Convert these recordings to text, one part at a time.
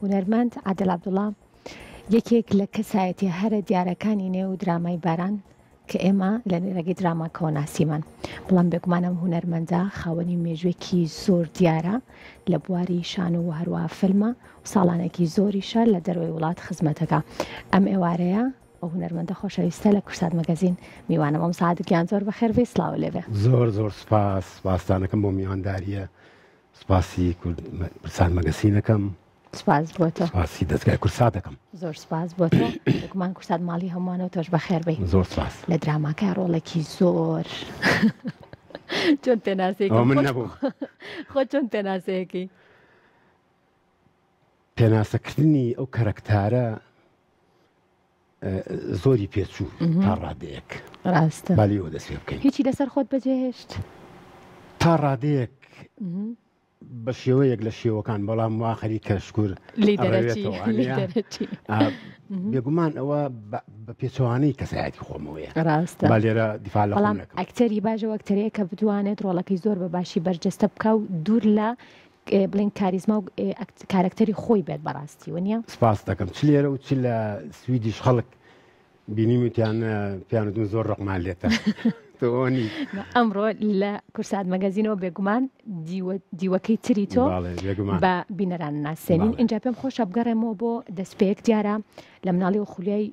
هونەرمەند عادل عەبدوڵڵا یەکێک لە کەسایەتیە هەرە دیارەکانی نێو درامای باران کە ئێمە لە ڕێگەی دراماکەوە ناسیمان. بەڵام بێگومانم هونەرمەندە خاوەنی مێژوێکی زۆر دیارە لە بواری شان و هەروەها فیلمە و ساڵانێکی زۆریشە لە دەروی وڵات خزمەتەکە. ئەم ئێوارەیە ئەو هونەرمەندە خۆشەویستە لە کورسات مەگەزین میوانەوەم سعادتگیان زۆر بەخێر بێ. سڵاو لێبێ. زۆر زۆر سپاس سپاسدانەکەم بۆ میوانداریە، سپاسی کورسات مەگەزینەکەم، سپاس بۆ تۆ، سپاسی دەستگای کورساتەکەم، زۆر سپاس بۆ تۆ. گومان کورسات ماڵی هەمووانەوە تۆش بەخێر بێ. زۆر سپاس. لە دراماکە ڕۆڵێکی زۆر چۆن پێناسەیەکی من نەبوو خۆ چۆن پێناسەیەکی پێناسەکردنی ئەو کەرەکتارە زۆری پێچوو تا ڕادەیەک ڕاستە بالیەوە دەست پێ بکەین. هیچی لەسەر خۆت بەجێهێشت تا ڕادەیەک بە شێوەیەک لە شێوەکان، بەڵام واخەری کەشکور بێگومان ئەوە بە پێچەوانەی کەسایەتی خۆمەوەیە. ڕاستە با لێرە دیفاع لە خۆم نەکەم. ئەکتەری باشەوە ئەکتەرەیە کە بتوانێت ڕۆڵەکەی زۆر بە باشی بەرجەستە بکە و دوور لە بڵین کاریزما و کارکتەری خۆی بێت بەڕاستی وەنیە. سپاس دەکەم چ لێرە و چ لە سویدیش خەڵک بینیوتیان پیانتون زۆر ڕقمان لێتە تۆنی. ئەمڕۆ لە کورسات مەگەزینەوە بێگومان دیوەکەی تری تۆ بە بینەران ناسێنین. اینجا پێم خۆشە بگەڕێمەوە بۆ دەستپێک دیارە لە مناڵی و خولیای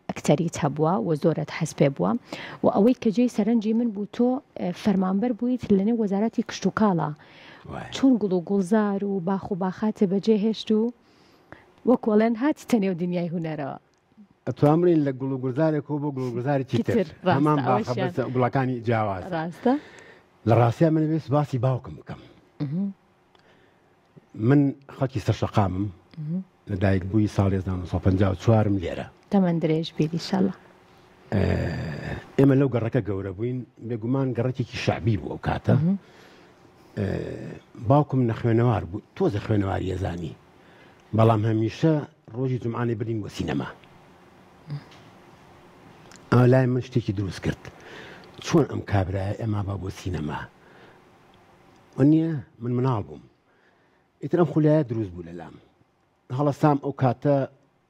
ئەکتەریت هەبووە و زۆرت هەست پێ بووە و ئەوەی کە جێی سەرنجی من بوو تۆ فەرمانبەر بوویت لەنێو وەزارەتی کشت و کاڵە. چۆن گوڵ و گوڵزار و باخ و باخاتێ بەجێهێشت و وەکۆڵێن هاتی تەنێو دنیای هونەرەوە. ئەتوانین لە گوڵ و گوڵزارێکەوە بۆ گوڵ و گوڵزارێکی تر هەمان گوڵەکانی جیاواز. ڕاستە لە ڕاستیە من وێست باسی باوکم بکەم. من خەڵکی سەرشەقامم، لەدایک بووی ساڵی 1954 لێرە. تەمەەن درێژ بیری شەڵە. ئێمە لەو گەڕەکە گەورە بووین، بێگومان گەڕێکێکی شعبی بوو ئەو کاتە. باوکم نەخوێنەوار بوو، تۆزە خوێنەواری ێزانی، بەڵام هەمیشە ڕۆژی جومعانێ بردین بۆ سینەما. ئەمە لای من شتێکی دروست کرد، چۆن ئەم کابرایە ئێمە با بۆ سینەما وەنیە من مناڵ بووم. ئیتر ئەم خولایە دروست بوو لەلام هەڵەسام. ئەو کاتە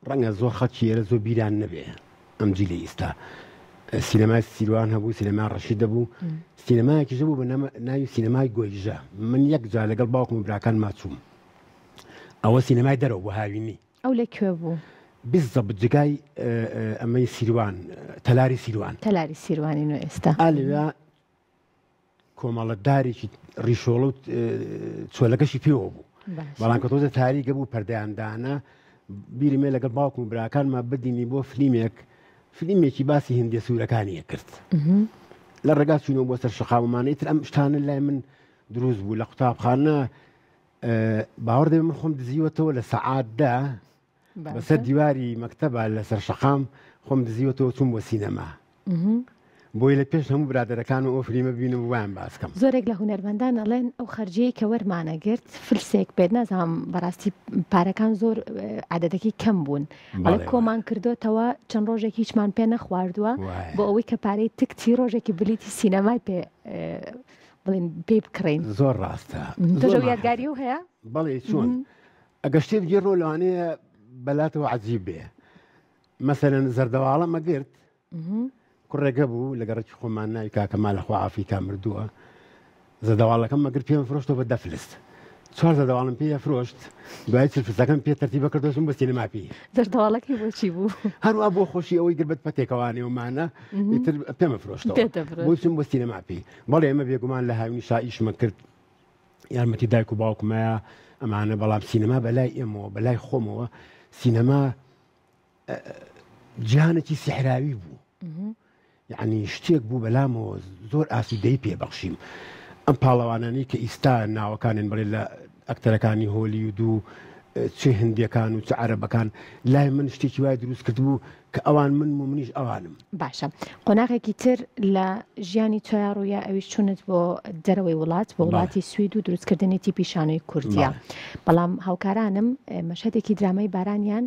ڕەنگە زۆر خەڵکی ئێرە زۆر بیران نەبێ ئەم جیلە ئێستا. سینەمای سیروان هەبوو، سینەمای ڕەشید دەبوو، سینەمایەکیش بوو بە ناوی سینەمای گۆیژە. من یەک جا لەگەڵ باوکم و براکان ماچووم، ئەوە سینەمای دەرەوە بۆ هاوینی. ئەو لەکوێ بوو؟ بیزە بجگای ئەمەی سیروان، تەلاری سیروان. تەلاری سیروانین و ئێستا ئالوێ کۆمەڵەتدارێکی ڕیشۆڵ و چۆلەکەشی پێوە بوو، بەڵام کە تۆزە تاریکە بوو پەردەیاندانە. بیرمێ لەگەڵ باوکم و براکانمە بدینی بۆ فیلمێکی باسی هێندە سوورەکانیە کرد. لە ڕێگا چوونەوە بۆ سەر شەقاومانەی تر ئەم شتانە لای من دروست بوو. لە قوتابخانە باوەڕ دەبێ من خۆم دزیوەتەوە لە سەعاتدا بەسەر دیواری مەکتەبە لەسەر شەقام خۆم دزیوەتەوە چوون بۆ سینەما، بۆی لە پێش هەموو برادەرەکان و ئەو فیلمە ببینم و وایان باس بکەم. زۆرێک لە هونەرمەندان ئەڵێن ئەو خەرجەیە کە وەرمانەگرت فلسێک بێت، نازانم بەڕاستی پارەکان زۆر عادەتەکەی کەم بوون، ئەڵێ کۆمان کردوتەوە چەند ڕۆژێکی هیچمان پێ نەخواردووە بۆ ئەوەی کە پارەی تکتی ڕۆژێکی بلیتی سینەمای پێ بڵین پێ بکڕین. زۆر ڕاستە. تۆ یادگاری و هەیە؟ بەڵێ چۆن ئەگە شتێ بگێ ڕۆ لەوانەیە بەلاتەوە عەجیب بێ. مەسەلەن زەردەواڵە مەگرت کوڕێگە بوو لە گەڕێکی خۆمان ناوی کاکەمال لەخوا ئافریکا مردووە. زەردەواڵەکەم مەگرت پێم فرۆشتەوە بە 10 فلس. 4 زەردەواڵم پێ فرۆشت، دوای 40 فلسەکەم پێ تەرتیبە کردوچم بە سینەما پێی. زەردەواڵەکەی بۆچی بوو؟ هەروە بۆ خۆشی ئەوەی گربەت پەتێکەوانێومانە ئیتر پێمە فرۆشتەوە بۆی چوم بۆ سینەما پێی. بەڵێ ئێمە بێگومان لە هاوینی شائیشمە کرد، یارمەتی دایک و باوکمەیە ئەمانە، بەڵام سینەما بەلای ئێمەوە بەلای خۆمەوە سینەما جیهانێکی سیحراوی بوو. یعنی شتێک بوو بەلامەوە زۆر ئاسوودەی پێبەخشیم. ئەم پاڵەوانانی کە ئیستا ناوەکانن بڵێ لە ئەکتەرەکانی هۆلیوود و چه هندیەکان و چه عەرەبەکان لای من شتێکی وای دروست کرد بوو کە ئەوان من و منیش ئەوانم. باشە، قۆناغێکی تر لە ژیانی تۆیا ڕوویە ئەویش چونت بۆ دەرەوەی وڵات، بۆ وڵاتی سوید و دروستکردنی تیپیشانەی کوردیە. بەڵام هاوکارانم مەشهدێکی درامای بارانیان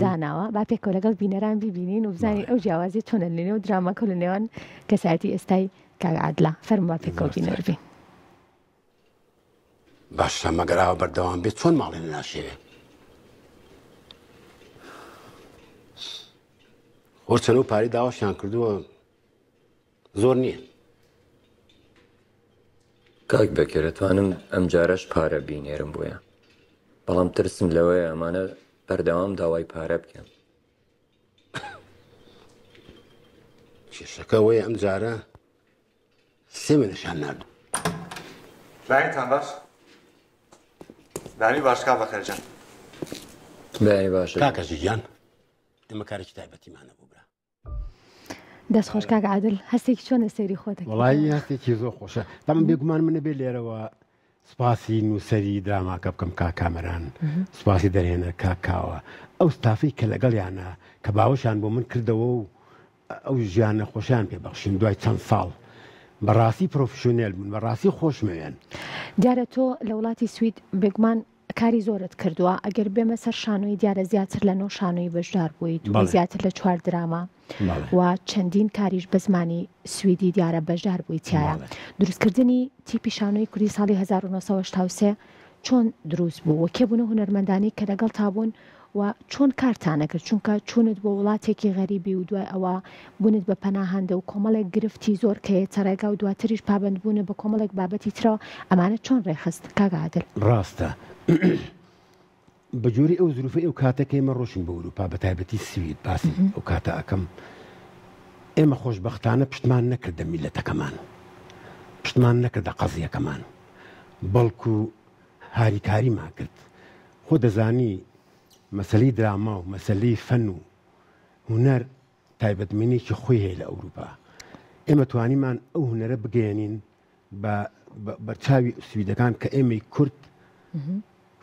داناوە، با پێکەوە لەگەڵ بینەران ببینین و بزانین ئەو جیاوازی تۆنە لە نێو دراماکە لە نێوان کەسایەتی ئێستای کاک عادلە. فەرمووە پێکەوە بینەر بین. باشە مەگەر ئاوە بەردەوام بێت چۆن ماڵێ ناشێوێ؟ وەچەنە و پارەی داواشیان کردووە زۆر نییە. کاک بەکێ دەتوانم ئەم جارەش پارە بینێرم بۆیە، بەڵام ترسم لەوەیە ئەمانە بەردەوام داوای پارە بکەن. کێشەکە وەیە ئەم جارە سێ منەشان ناردوو. لایەنتان باش؟ دانی باش کا بەخێرجان. بەیانی باشە. کاکەژی گیان ئێمە کارێکی تایبەتیمانە بوو برا. دەستخۆش کاک عادل هەستێکی چۆنە سەیری خۆت؟ وەڵی هەستێکی زۆر خۆشە. دەمە بێگومان منە بێ لێرەوە سوپاسی نووسەری دراماکە بکەم کاکامەران، سوپاسی دەرهێنەر کاکاوە ئەو ستافی کە لەگەڵیانە کە باوەشان بۆ من کردەوە و ئەو ژیانە خۆشیان پێبەخشین دوای چەند ساڵ. بەڕاستی پرۆفشنێل بوون، بەڕاستی خۆشمەوێن. دیارە تۆ لە وڵاتی سوید بێگومان کاری زۆرت کردووە، ئەگەر بێمە سەر شانۆی دیارە زیاتر لە 9 شانۆی بەشدار بوویت و زیاتر لە 4 دراما و چەندین کاریش بە زمانی سویدی دیارە بەشدار بووی تایە. دروستکردنی تیپی شانۆی کوردی ساڵی 1983 چۆن دروست بوو و کێبوونە هونەرمەندانی کە لەگەڵ تابوون و چۆن کارتانە کرد؟ چونکە چونت بۆ وڵاتێکی غەریبی و دوای ئەوە بوونت بە پەناهەندە و کۆمەڵێک گرفتی زۆر کەیە ڕێگا و دواتریش پابندبوونە بە کۆمەڵێک بابەتی ترەوە ئەمانە چۆن ڕێخست کاک عادل؟ ڕاستە بەجۆری ئەو زروفە ئەو کاتەکە ئێمە ڕۆشن بە ئەوروپا بە تایبەتی سوید باسی ئەو کاتە ئەەکەم ئێمە خۆشبەختانە پشتمان نەکردە میلەتەکەمان، پشتمان نەکردە قەزیەکەمان، بەڵکو هاریکاریمان کرد. خۆ دەزانی مەسەلەی دراما و مەسەلەی فەن و هونەر تایبەتمەندێکی خۆی هەیە لە ئەوروپا. ئێمە توانیمان ئەو هونەرە بگەێنین بە چاوی سویدەکان کە ئێمەی کورد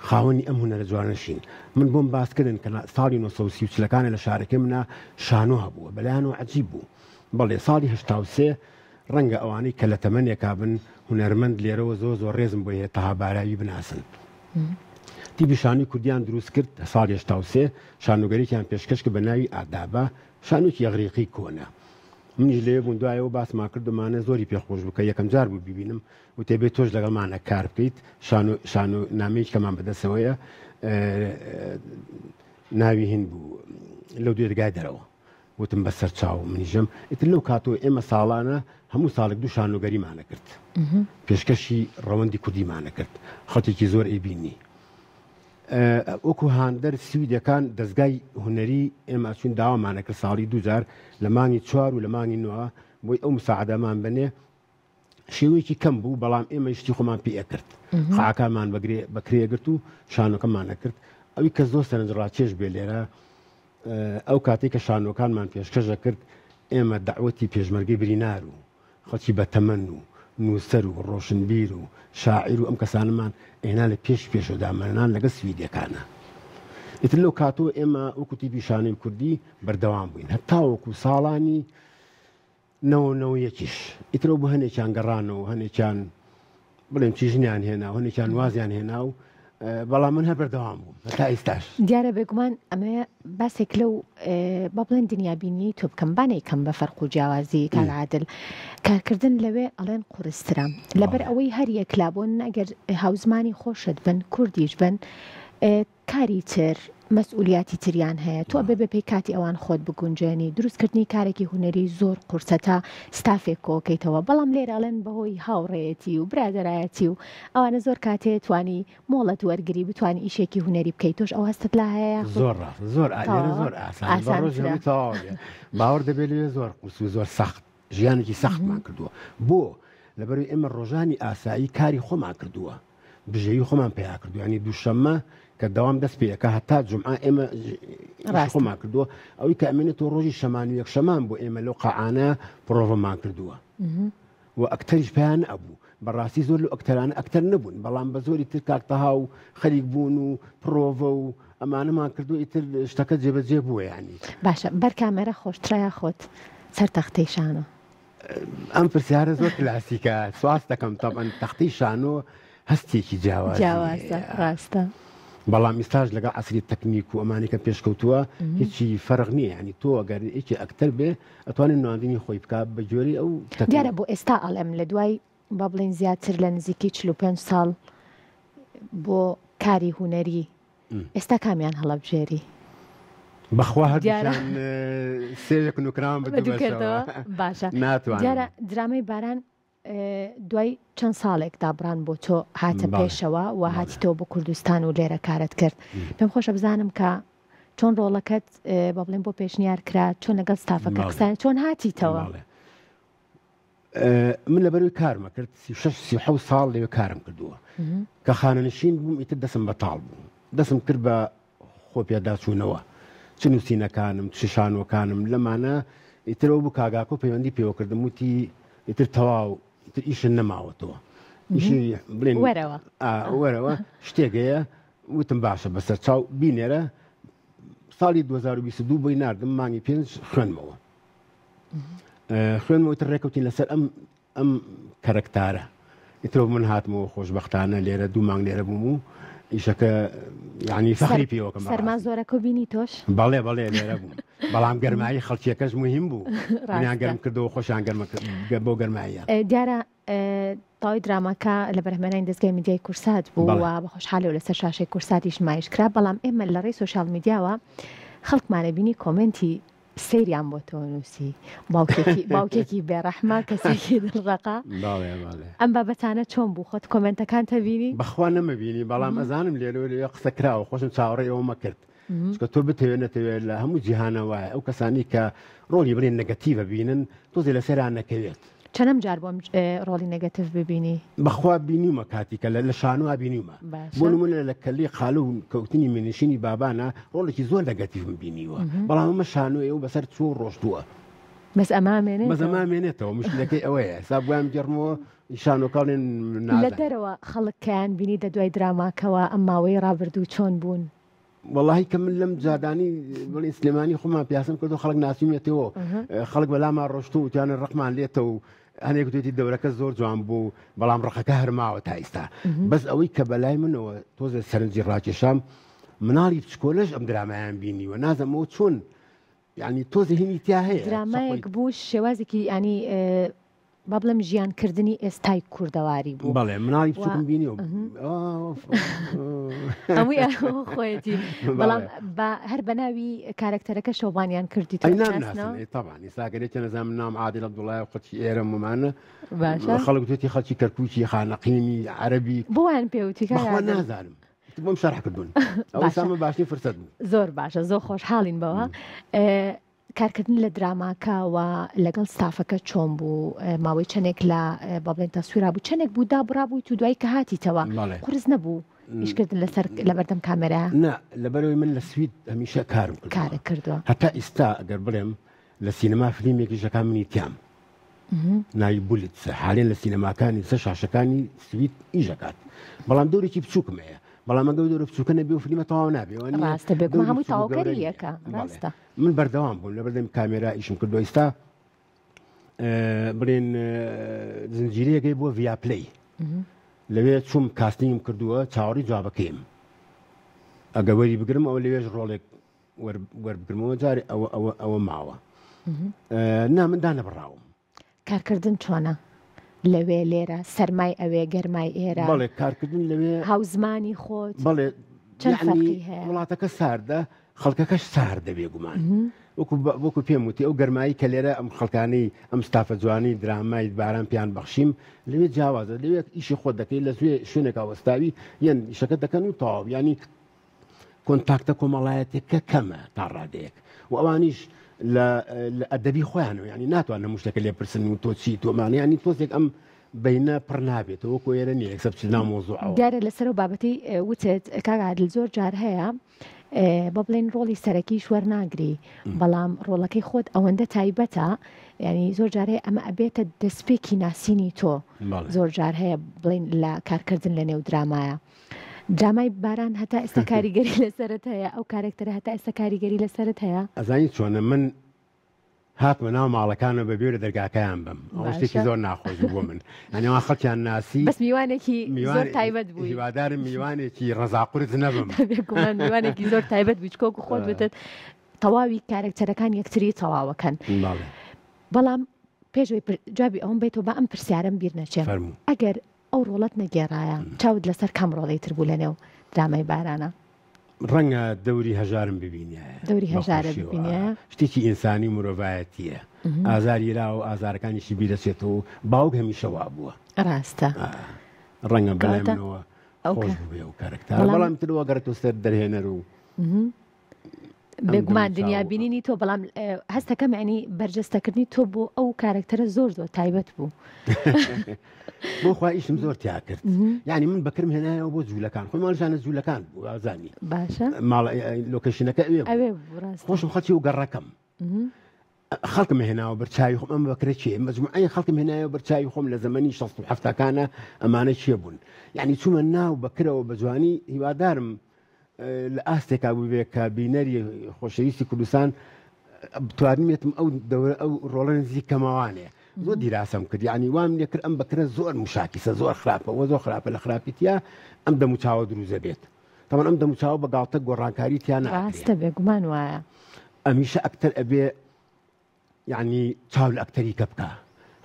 خاوەنی ئەم هونەرە جوانەشین. من بۆم باسکردن کە ساڵی 1930 لە شارەکە منە شانۆ هەبووە بەلایەنەوە عەجیب بوو. بەڵێ ساڵی 83 ڕەنگە ئەوانەی کە لە تەمەنێکا بن هونەرمەند لێرەوە زۆر ڕێزم بۆ هەیە تەها باراوی بناسن. تیپی شانۆی کوردیان دروست کرد ساڵی 83 شانۆگەرێکیان پێشکەش کرد بە ناوی ئادابە، شانۆکی یەغریقی کۆنە. منیش لێ بوون دوایەوە باسمان کردمانە زۆری پێخۆش بوو کە یەکەم جار بوو ببینم و تێبێت تۆش لەگەڵمانە کار بکەیت. شانۆ نامەیەکی کەمان بەدەستەوەیە ناوی هین بوو لەو دوێرگای دەرەوە وتم بەسەر چاو منیژەم ئیتر لەو کاتۆ ئێمە ساڵانە هەموو ساڵێک 2 شانۆگەریمانە کرد، پێشکەشی ڕەوەندی کوردیمانە کرد، خەڵکێکی زۆر ئەیبینی. وەکو هاندەر سویدەکان دەستگای هونەری ئێمە چون داوامانە کرد ساڵی 2000 لە مانگی 4 و لە مانگی 9 بۆی ئەو مساعدەمان بنێ شێوەیەکی کەم بوو، بەڵام ئێمە شتی خۆمان پێ کرد، خاکامان بەکرێگرت و شانۆکەمانە کرد. ئەوی کە زۆر سەرنجڕاکێش بێ لێرە ئەو کاتێک کە شانۆکانمان پێشکەشە کرد ئێمە داوەتی پێشمەرگەی برینار و خەڵکی بەتەمەن و نووسەر و ڕۆشنبیر و شاعیر و ئەم کەسانمان ئێنا لە پێشۆدامەران لەگە سویدەکانە. ئیتر لەو کاتۆ ئێمە وەکو تیپی شانۆی کوردی بەردەوام بووین هەتا وەکو ساڵانی 90 ئیترەوە بۆ هەنێکیان گەڕانەوە هەنێکیان بڵێم چیژنیان هێنا و هەنێکیان وازیان هێنا و بەڵام من هەر بەردەوام بووم هەتا ئێستاش. دیارە بێگومان ئەمە باسێک لەو با بڵێن دنیابینی تۆ بکەم بانەی کەم بە فەرق و جیاوازی کاک عادل کارکردن لەوێ ئەڵێن قورسترە لەبەر ئەوەی هەر یەکلابوون ئەگەر هاوزمانی خۆشت بن کوردیش بن کاری تر مەسئولیاتی تریان هەیە تۆ بێ پێی کاتی ئەوان خۆت بگونجێنی دروستکردنی کارێکی هونەری زۆر قورسە تا ستافێک کۆکەیتەوە، بەڵام لێرەڵێن بەهۆی هاوڕێیەتی و برادەرایەتی و ئەوانە زۆر کاتێ توانی مۆڵەت وەرگری بتوانانی ئیشێکی هونەری بکەیت. تۆش ئەو هەستت لا هەیە؟ زۆر ئاسان باوەڕ دەبێت لێ زۆر قورس و زۆر سەخت ژیانێکی سەختمان کردووە بۆ لەبەروی ئێمە ڕۆژانی ئاسایی کاری خۆمان کردووە، بژێوی خۆمان پێیا کردو، ینی دووشەممە کە دەوام دەست پێەکە هەتا جمعە ئێمە خۆمان کردووە ئەوەی کە ئەمێنێتەوە ڕۆژی شەمان و یەکشەمان بۆ ئێمە لەو قەعانە پرۆڤەمان کردووە و ئەکتەریش پێیان ئەبوو. بەڕاستی زۆر لە ئەکتەرانە ئەکتەر نەبوون، بەڵام بە زۆری تر کاکتەها و خەریک بوون و پرۆڤە و ئەمانەمان کردو ئیتر شتەکە جێبەجێ بووە. ینی باشە بەرکامەرە خۆشترایە خۆت سەر تەختەی شانۆ؟ ئەم پرسیارە زۆر کلاسیکە سواز دەکەم تەبەن تەختەی شانۆ هەستێکی جیاوازە ڕاستە، بەڵام ئێستاش لەگەڵ عەسری تەکنیک و ئەمانێکە پێشکەوتووە هیچی فەرق نییە، ینی تۆ ئەگەر یەکی ئەکتەر بێ ئەتوانێت نواندنی خۆی بکات بە جۆری ئەو دیارە بۆ ئێستا ئەڵێم لە دوای با بڵێن زیاتر لە نزیکی 45 ساڵ بۆ کاری هونەری ئێستا کامیان هەڵەبژێری؟ بەخوا هەردووشیان سێوێک نوکران بەدووکردەوە باشە دیارە درامەی باران دوای چەند ساڵێک دابڕان بۆ تۆ هاتە پێشەوە و هاتیتەوە بۆ کوردستان و لێرە کارت کرد پێم خۆشە بزانم کە چۆن ڕۆڵەکەت بە بڵێن بۆ پێشنیار کرا چۆن لەگەڵ ستافەکە قسان چۆن هاتیتەوە من لەبەروی کارمە کرد 6 ساڵ لەوێ کارم کردووە کە خانەنشین بووم ئیتر دەسم بەتاڵ بووم دەسم کرد بە خۆ پێداچوونەوە چ نووسینەکانم چ شانۆکانم لەمانە ئیترەوە بوو کاگاکۆ پەیوەندی پێوە کردم وتی ئیتر تەواو ئیتر ئیشن نەماوەتەوە ئیشی بڵێن وەرەوە شتێکەیە وتم باشە بەسەر چاو بینێرە ساڵی 2022 بۆی ناردم مانگی 5 خوێنمەوە خوێنمەوەتر ڕێکەوتین لەسەر ئەم کەرەکتارە ئیترەوە من هاتمەوە خۆشبەختانە لێرە 2 مانگ لێرە بووم و ئیشەکە یعنی فەخری پێوەکەم سەرما زۆرەکە بینی تۆش بەڵێ لێرە بووم بەڵام گەرمایی خەڵکیەکەش مهم بوو منیان گەرم کردەوە خۆشیان بۆ گەرماییە دیارە تاوی درامەکە لە بەرهەمێنانی دەستگای میدیای کورسات بوو و بە خۆشحاڵی و لەسەر شاشەی کورساتیش نمایش کرا بەڵام ئێمە لە ڕێی سۆشیال میدیاوە خەڵکمانە بینی کۆمنتی سەیریان بۆ تۆ نووسی باوکێکی بێڕەحمە کەسێکی دڵڕەقا ئەم بابەتانە چۆن بوو خۆت کۆمنتەکان تەبینی بەخوا نەمەبینی بەڵام ئەزانم لێرە قسە کراوە خۆشم چاوەڕێ ئەوە مەکرد چکە تۆ بتەوێت نەتەوێت لە هەموو جیهانە وایە ئەو کەسانی کە ڕۆلی بڵێن نەگەتیڤە بینن تۆزێ لەسەران نەکەوێت چەندەم جار بۆم ڕۆڵی نەگەتیڤ ببینی بەخوا بینیمە کاتیکە لە شانووا بینیمە بۆ نمونە لە کەلی خاڵە و کەوتنی منیشینی بابانە ڕۆڵێکی زۆر نەگەتیڤم بینیوە بەڵام ئەمە شانوێ و بەسەر چۆ ڕۆشتووە بەس ئەمامێنێتەوە مشکلەکەی ئەوەیە سا بوام گەڕمەوە شانۆکاڵێن لە دەرەوە خەڵکیان بینی دە دوای دراماکەوە ئەم ماوەی ڕابردوو چۆن بوون والله کە من لەم جادانی بڵێ سلێمانی خۆمان پیاسم کردو خەڵک ناسیمێتەوە خەڵک بەلامان ڕۆشتو و توانە ڕقمان لێتە و هەنێک توێتی دەورەکە زۆر جوان بوو بەڵام ڕقەکە هەرماوە تا ئێستا بەس ئەوەی کە بەلای منەوە تۆزە سەرنجی ڕاکێشام مناڵی بچکۆلەش ئەم درامایان بینیوە نازەمەوە چۆن یعنی تۆزە هینی تیا هەیە درامایەک بوو شێوازێکی ینی با بڵێم ژیانکردنی ئێستای کوردەواری بوو بەڵێ مناڵی بچووکم بینیوە ئەوەی خۆیەتی بەڵام هەر بە ناوی کارکتەرەکە شەوبانیان کردی تەبانی ساگەرێکی نەزانم نام عادل عەبدوڵڵای و خەڵکی ئێرە ممانە خەڵک توێتی خەڵکی کەرکووکی خانەقینی عەرەبی بۆیان پێوتی نازانم بۆم شەرح کردوون ئەوە سامە باشی فرسەت بوو زۆر باشە زۆر خۆشحاڵین بەوە کارکردن لە دراماکەوە لەگەڵ ستافەکە چۆن بوو ماوەی چەندێک لە با بڵێن تەسویرا بوو چەندێک بوو دابڕابووی تو دوای کە هاتیتەوە قورس نەبوو ئیشکردن لە بەردەم کامێرا نا لەبەرەوەی من لە سوید هەمیشە کارم کردووە هەتا ئێستا ئەگەر بڵێم لە سینەما فیلمێکی ژەکان منی تیام ناوی بولت حالێن لە سینەماکانی سە شاشەکانی سوید ئیژەکات بەڵام دەورێکی بچووکم هەیە بەڵام ئەگەر دەورە بچووکە نەبێ و فیلمە تەواو نابێ ڕاستە بێگومان هەمووی تەواوکەریەکە ڕاستە من بەردەوام بووم لە بەردەم کامێرا ئیشم کردو ئێستا بڵێن زنجیرەیەکەی بۆ ڤیاپلەی لەوێ چوم کاستینگم کردووە چاوەڕی جوابەکەیم ئەگە وەری بگرم ئەوە لەوێژ ڕۆڵێک وەربگرمەوە جارێ ئەوە ماوە نا من دانەبڕاوم کارکردن چۆنە لەوێ لێرە سەرمای ئەوێ گەرمای ئێرە بەڵێ کارکردن لەوێ هاوزمانی خۆت بەڵێ وڵاتەکە ساردە خەڵکەکەش ساردە بێگومان وەکو پێم وتی ئەو گەرمایی کە لێرە ئەم خەڵکانەی ئەم ستافە جوانی درامای باران پیان بەخشیم لەوێ جیاوازە لەوێ ئیشی خۆت دەکەی لە شوێنێکا وەستاوی یان ئیشەکە دەکەن و تەواو ینی کۆنتاکتە کۆمەڵایەتێکە کەمە تا ڕادەیەک و ئەوانیش لە ئەدەبی خۆیانەوە ینی ناتوانە مشتەکە لێ پرسن و تۆ چی تۆمانە ینی تۆزێک ئەم بینە پڕ نابێتەوە وەکو ئێرە نیە یەکسەر بچنا مۆزوعەوە دیارە لەسەر و بابەتی وتت کاک عادل زۆر جار هەیە بە بڵێن ڕۆڵی سەرەکی وەرناگری بەڵام ڕۆڵەکەی خۆت ئەوەندە تایبەتە ینی زۆر جار هەیە ئەمە ئەبێتە دەستپێکی ناسینی تۆ زۆر جار هەیە بڵێن لە کارکردن لە نێو درامایە درامای باران هەتا ئێستا کاریگەری لەسەرت هەیە ئەو کارێکتەرە هەتا ئێستا کاریگەری لەسەرت هەیە ئەزانی چۆنە من هاتمە ناو ماڵەکانە بە بێرە دەرگاکەیان بم ئەو شتێکی زۆر ناخۆش بووە من ئەنیوان خەڵکیان ناسی بەس میوانێکی زۆر تایبەت بووی هیوادارم میوانێکی ڕەزاقورت نەبم میوانێکی زۆر تایبەت بووی چکۆک و خۆت بتت تەواوی کارێکتەرەکان یەکتری تەواوەکەن بەڵام پێشوەی جوابی ئەوم بیتەوە بە ئەم پرسیارم بیر نەچێ ئەگەر ئەو ڕۆڵەت نەگێڕایە چاود لەسەر کام ڕۆڵی تر بوو لەنێو درامای بارانە ڕەنگە دەوری هەژارم ببینە دەوری هەژارە ببینە شتێکی ئینسانی مرۆڤایەتیە ئازاری را و ئازارەکانیشی بیرەچێتەوە باوک هەمیشە وا بووە ڕاستە ڕەنگە بەلایمەوە خۆش بێ و کارکتار بەڵام ترەوە گەرەوە سەر دەرهێنەر و بێگومان دنیا بینینی تۆ بەڵام هەستەکەم ینی بەرجەستەکردنی تۆ بۆ ئەو کارکتەرە زۆر تایبەت بوو بۆ خوا ئیشم زۆر تیا کرد یعنی من بەکرم هێنایەوە بۆ جوولەکان خۆی ماڵژانە جوولەکان بوو ئازانی باشە لۆکەشنەکە ئەوێ خۆشم خەڵکی و گەڕەکەم خەڵکم هێناوە بەرچاوی خۆم ئەم بەکرە چێ مەجموعەی خەڵکم هێنایەوە بەرچاوی خۆم لە زەمەنی 1970کانە ئەمانە چێ بوون یعنی چوومە ناو بەکرەوە بە جوانی هیوادارم لە ئاستێکا بووبێ کە بینەری خۆشەویستی کوردستان بتوانێتم ئەو ڕۆڵە نزیک کەماوانەیە زۆر دیراسەم کرد یعنی وام لێ کرد ئەم بەکرە زۆر مشاکیسە زۆر خراپەوە زۆر خراپە لە خراپیتیا ئەم دەموچاوە دروزە بێت تەمان ئەم دەموچاوە بە گاڵتە گۆڕانکاری تیان ڕاستە بێگومان وایە ئەمیشە ئەکتەر ئەبێ یعنی چاو لە ئەکتەری کە بکە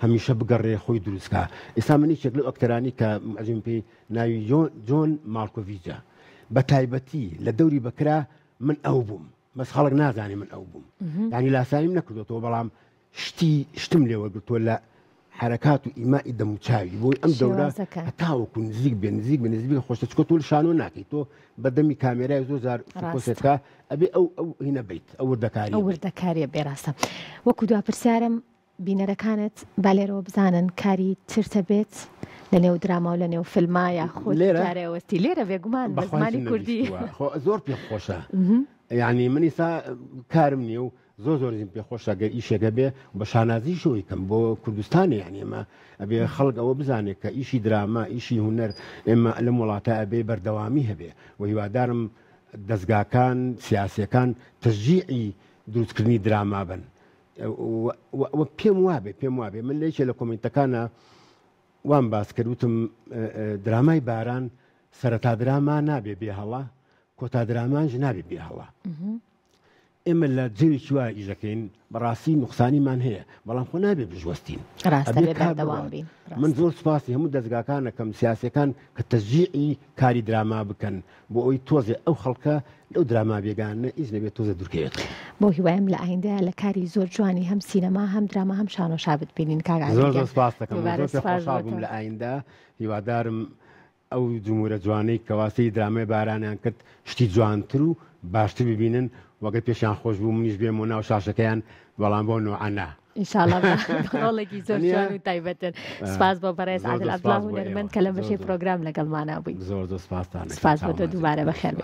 هەمیشە بگەڕێ خۆی دروستکە ئێستا منی چێک لەو ئەکتەرانی کە ئەژین پێی ناوی جۆن مالکۆڤیچە بە تایبەتی لە دەوری بەکرا من ئەو بووم بەس خەڵک نازانی من ئەو بووم یعنی لاسانیم نەکردوەوە بەڵام شتم لێوەرگرتووە لە حرکات و ئیمائی دەموچاوی بۆی ئەم دەورە هەتاوەکو نزیک بێ نزیک خۆشتە چکۆ تۆ شانۆ ناکەیت تۆ بەدەمی کامێرای زۆر زار فۆکۆسێتکە ئەبێ ئەو هینە بیت ئەو وردەکاریە بێڕاستە وەکو دواپرسیارم بینەرەکانت با لێرەوە بزانن کاری چرتە بێت لە نێو دراما و لە نێو فیلما یا خۆجارێوەستی لێرە بێگومان بە زمانی کوردی زۆر پێ خۆشە یعنی منی سا کارم نییە و زۆر زین پێ خۆشە گەر ئیشێگە بێ بە شانازی شۆی کەم بۆ کوردستانی یعنی ئێمە ئەبێ خەڵک ئەوە بزانێت کە ئیشی دراما ئیشی هونەر ئێمە لەم وڵاتە ئەبێ بەردەوامی هەبێ و هیوادارم دەستگاکان سیاسیەکان تشجیعی دروستکردنی دراما بن پێم وابێ من لێکێ لە کۆمنتەکانە وام باس کردوتم درامای باران سەرەتا دراما نابێ بێ هەڵا کۆتا درامانش نابێ بێ هەڵا ئێمە لە جێوێکی وای ئیژەکەین بەڕاستی نوقسانیمان هەیە بەڵام خۆ نابێ بژوەستین من زۆر سپاسی هەموو دەستگاکانەکەم سیاسەکان کە تەشجیعی کاری دراما بکەن بۆ ئەوی تۆزێ ئەو خەڵکە لەو دراما بێگانە ئیش نەبێت تۆزە دوورکەوێت بۆ هیوایم لە ئایندەیە لە کاری زۆر جوانی هەم سینەما هەم دراما هەم شانۆ شابت بینین زۆر سپاس دەکەم خۆشحاڵ بووم لە ئایندە هیوادارم ئەو جمهورە جوانەی کەواسەی درامای بارانیان کرد شتی جوانتر و باشتر ببینن وەگە پێشیان خۆش بوو منیش بێم و ناو شاشەکەیان بەڵام بۆ نوعانە ئینشاءڵڵا ڕۆڵێکی زۆر جوان و تایبەتن سپاس بۆ بەڕێز عادل عەبدوڵڵا هونەرمەند کە لە بەشەی پرۆگرام لەگەڵمانە بووی زۆر سپاس سپاس بۆ تۆ دووبارە بەخێر